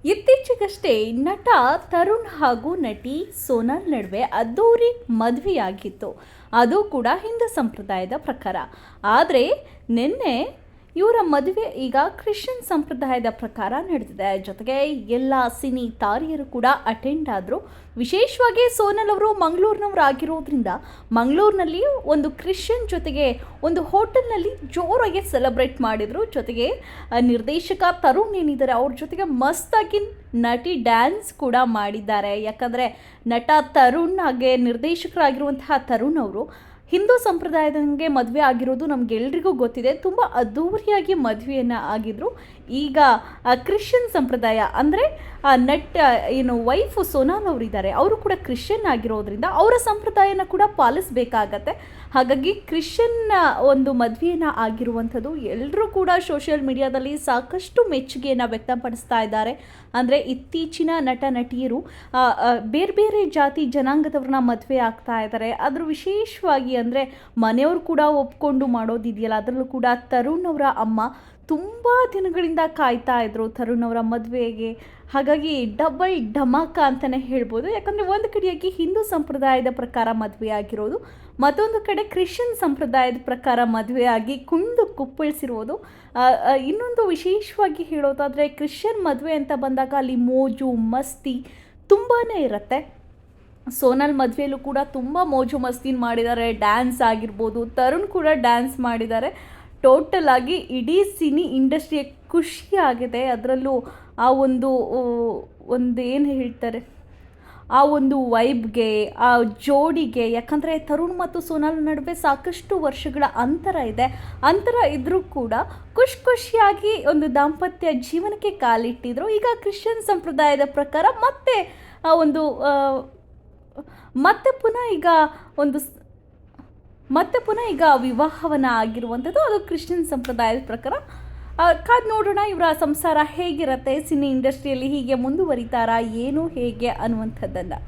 ಇತ್ತೀಚೆಗಷ್ಟೇ ನಟ ತರುಣ್ ಹಾಗೂ ನಟಿ ಸೋನಾಲ್ ನಡುವೆ ಅದ್ದೂರಿ ಮದುವೆಯಾಗಿತ್ತು. ಅದು ಕೂಡ ಹಿಂದೂ ಸಂಪ್ರದಾಯದ ಪ್ರಕಾರ. ಆದರೆ ನಿನ್ನೆ ಇವರ ಮದುವೆ ಈಗ ಕ್ರಿಶ್ಚಿಯನ್ ಸಂಪ್ರದಾಯದ ಪ್ರಕಾರ ನಡೆದಿದೆ. ಜೊತೆಗೆ ಎಲ್ಲ ಸಿನಿ ತಾರೆಯರು ಕೂಡ ಅಟೆಂಡ್ ಆದರು. ವಿಶೇಷವಾಗಿ ಸೋನಲ್ ಅವರು ಮಂಗಳೂರಿನವರು ಆಗಿರೋದ್ರಿಂದ ಮಂಗಳೂರಿನಲ್ಲಿ ಒಂದು ಕ್ರಿಶ್ಚಿಯನ್ ಜೊತೆಗೆ ಒಂದು ಹೋಟೆಲ್ನಲ್ಲಿ ಜೋರಾಗಿ ಸೆಲೆಬ್ರೇಟ್ ಮಾಡಿದರು. ಜೊತೆಗೆ ನಿರ್ದೇಶಕ ತರುಣ್ ಏನಿದ್ದಾರೆ ಅವ್ರ ಜೊತೆಗೆ ಮಸ್ತಾಗಿ ನಟಿ ಡ್ಯಾನ್ಸ್ ಕೂಡ ಮಾಡಿದ್ದಾರೆ. ಯಾಕಂದರೆ ನಟ ತರುಣ್ ಹಾಗೆ ನಿರ್ದೇಶಕರಾಗಿರುವಂತಹ ತರುಣ್ ಅವರು ಹಿಂದೂ ಸಂಪ್ರದಾಯದಂಗೆ ಮದುವೆ ಆಗಿರೋದು ನಮಗೆಲ್ರಿಗೂ ಗೊತ್ತಿದೆ. ತುಂಬ ಅದ್ಧೂರಿಯಾಗಿ ಮದುವೆಯನ್ನು ಆಗಿದ್ರು. ಈಗ ಕ್ರಿಶ್ಚಿಯನ್ ಸಂಪ್ರದಾಯ ಅಂದರೆ ನಟ ವೈಫು ಸೋನಾಲ್ ಅವರಿದ್ದಾರೆ, ಅವರು ಕೂಡ ಕ್ರಿಶ್ಚಿಯನ್ ಆಗಿರೋದ್ರಿಂದ ಅವರ ಸಂಪ್ರದಾಯನ ಕೂಡ ಪಾಲಿಸಬೇಕಾಗತ್ತೆ. ಹಾಗಾಗಿ ಕ್ರಿಶ್ಚಿಯನ್ ಒಂದು ಮದುವೆಯನ್ನು ಆಗಿರುವಂಥದ್ದು ಎಲ್ಲರೂ ಕೂಡ ಸೋಷಿಯಲ್ ಮೀಡಿಯಾದಲ್ಲಿ ಸಾಕಷ್ಟು ಮೆಚ್ಚುಗೆಯನ್ನು ವ್ಯಕ್ತಪಡಿಸ್ತಾ ಇದ್ದಾರೆ. ಅಂದರೆ ಇತ್ತೀಚಿನ ನಟ ನಟಿಯರು ಬೇರೆ ಬೇರೆ ಜಾತಿ ಜನಾಂಗದವ್ರನ್ನ ಮದುವೆ ಆಗ್ತಾ ಇದ್ದಾರೆ. ಅದ್ರ ವಿಶೇಷವಾಗಿ ಅಂದರೆ ಮನೆಯವರು ಕೂಡ ಒಪ್ಕೊಂಡು ಮಾಡೋದಿದೆಯಲ್ಲ, ಅದರಲ್ಲೂ ಕೂಡ ತರುಣ್ ಅವರ ಅಮ್ಮ ತುಂಬ ದಿನಗಳಿಂದ ಕಾಯ್ತಾ ಇದ್ರು ತರುಣ್ ಅವರ ಮದುವೆಗೆ. ಹಾಗಾಗಿ ಡಬಲ್ ಢಮಾಕ ಅಂತಲೇ ಹೇಳ್ಬೋದು. ಯಾಕಂದರೆ ಒಂದು ಕಡೆಯಾಗಿ ಹಿಂದೂ ಸಂಪ್ರದಾಯದ ಪ್ರಕಾರ ಮದುವೆ ಆಗಿರೋದು, ಮತ್ತೊಂದು ಕಡೆ ಕ್ರಿಶ್ಚಿಯನ್ ಸಂಪ್ರದಾಯದ ಪ್ರಕಾರ ಮದುವೆಯಾಗಿ ಕುಂದು ಕುಪ್ಪಳಿಸಿರೋದು. ಇನ್ನೊಂದು ವಿಶೇಷವಾಗಿ ಹೇಳೋದಾದರೆ ಕ್ರಿಶ್ಚಿಯನ್ ಮದುವೆ ಅಂತ ಬಂದಾಗ ಅಲ್ಲಿ ಮೋಜು ಮಸ್ತಿ ತುಂಬಾ ಇರುತ್ತೆ. ಸೋನಾಲ್ ಮದುವೆಯಲ್ಲೂ ಕೂಡ ತುಂಬ ಮೋಜು ಮಸ್ತಿನ ಮಾಡಿದ್ದಾರೆ. ಡ್ಯಾನ್ಸ್ ಆಗಿರ್ಬೋದು, ತರುಣ್ ಕೂಡ ಡ್ಯಾನ್ಸ್ ಮಾಡಿದ್ದಾರೆ. ಟೋಟಲ್ ಆಗಿ ಇಡೀ ಸಿನಿ ಇಂಡಸ್ಟ್ರಿಗೆ ಖುಷಿಯಾಗಿದೆ. ಅದರಲ್ಲೂ ಆ ಒಂದು ಏನು ಹೇಳ್ತಾರೆ, ಆ ಒಂದು ವೈಬ್ಗೆ, ಆ ಜೋಡಿಗೆ. ಯಾಕಂದರೆ ತರುಣ್ ಮತ್ತು ಸೋನಾಲ್ ನಡುವೆ ಸಾಕಷ್ಟು ವರ್ಷಗಳ ಅಂತರ ಇದೆ. ಅಂತರ ಇದ್ದರೂ ಕೂಡ ಖುಷಿಯಾಗಿ ಒಂದು ದಾಂಪತ್ಯ ಜೀವನಕ್ಕೆ ಕಾಲಿಟ್ಟಿದ್ರು. ಈಗ ಕ್ರಿಶ್ಚಿಯನ್ ಸಂಪ್ರದಾಯದ ಪ್ರಕಾರ ಮತ್ತೆ ಪುನಃ ಈಗ ವಿವಾಹವನ್ನು ಆಗಿರುವಂಥದ್ದು. ಅದು ಕ್ರಿಶ್ಚಿಯನ್ ಸಂಪ್ರದಾಯದ ಪ್ರಕಾರ. ಕಾದು ನೋಡೋಣ ಇವರ ಸಂಸಾರ ಹೇಗಿರುತ್ತೆ, ಸಿನಿ ಇಂಡಸ್ಟ್ರಿಯಲ್ಲಿ ಹೀಗೆ ಮುಂದುವರಿತಾರಾ ಏನು ಹೇಗೆ ಅನ್ನುವಂಥದ್ದನ್ನು.